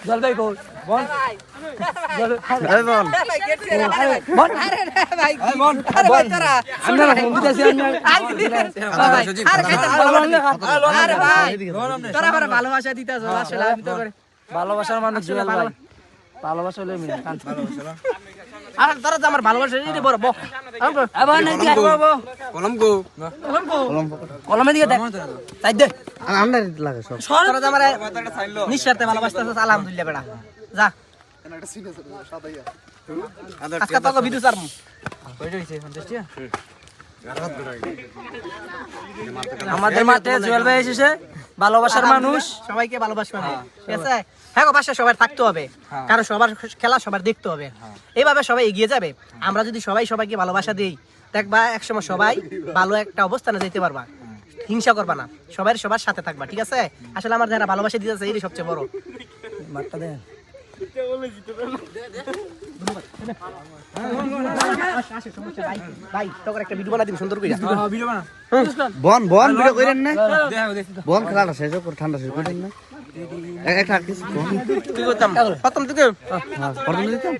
জলবাই বল বল এই বল বল আরে ভাই বল আরে ভাই তোরা আমরা ফোন দিতেছি আরে ভাই তোরা আমার ভালোবাসা দিতাছ আসলে আমি তো করে ভালোবাসার মানুষ জুয়েল ভাই ভালোবাসা হলো মেন আর তোরা তো আমার ভালোবাসা দিতে বড় বল আবার নাই কলম গো কলমে দিয়ে দেখ তাই দে আমরা লাগে সব তোরা তো আমার নিঃস্বার্থে ভালোবাসতেছ আলহামদুলিল্লাহ বেটা যা আজকে তোকে ভিডিও ছাড়মু কয়টা হইছে 50 টা আমাদের মাঠে জুয়েল ভাই এসেছে ভালোবাসার মানুষ সবাইকে ভালোবাসবে ঠিক আছে হ্যাঁ গো বাসা সবার থাকতে হবে কারণ সবার খেলা সবার দেখতে হবে এইভাবে সবাই এগিয়ে যাবে আমরা যদি সবাই সবাইকে ভালোবাসা দেই দেখবা একসময় সবাই ভালো একটা অবস্থানে যেতে পারবা হিংসা করবা না সবাই সবার সাথে থাকবা ঠিক আছে আসলে আমার যারা ভালোবাসা দিতেছে এটাই সবচেয়ে বড় মাঠটা দেন ভাই তোর একটা ভিডিও বানা দিবি সুন্দর করে ভিডিও বানা বন বন ভিডিও কইরেন না বন খেলাটা শেষ করে ঠান্ডা শেষ করেন না একটা কিছু কি করতাম প্রথম থেকে প্রথম দিতাম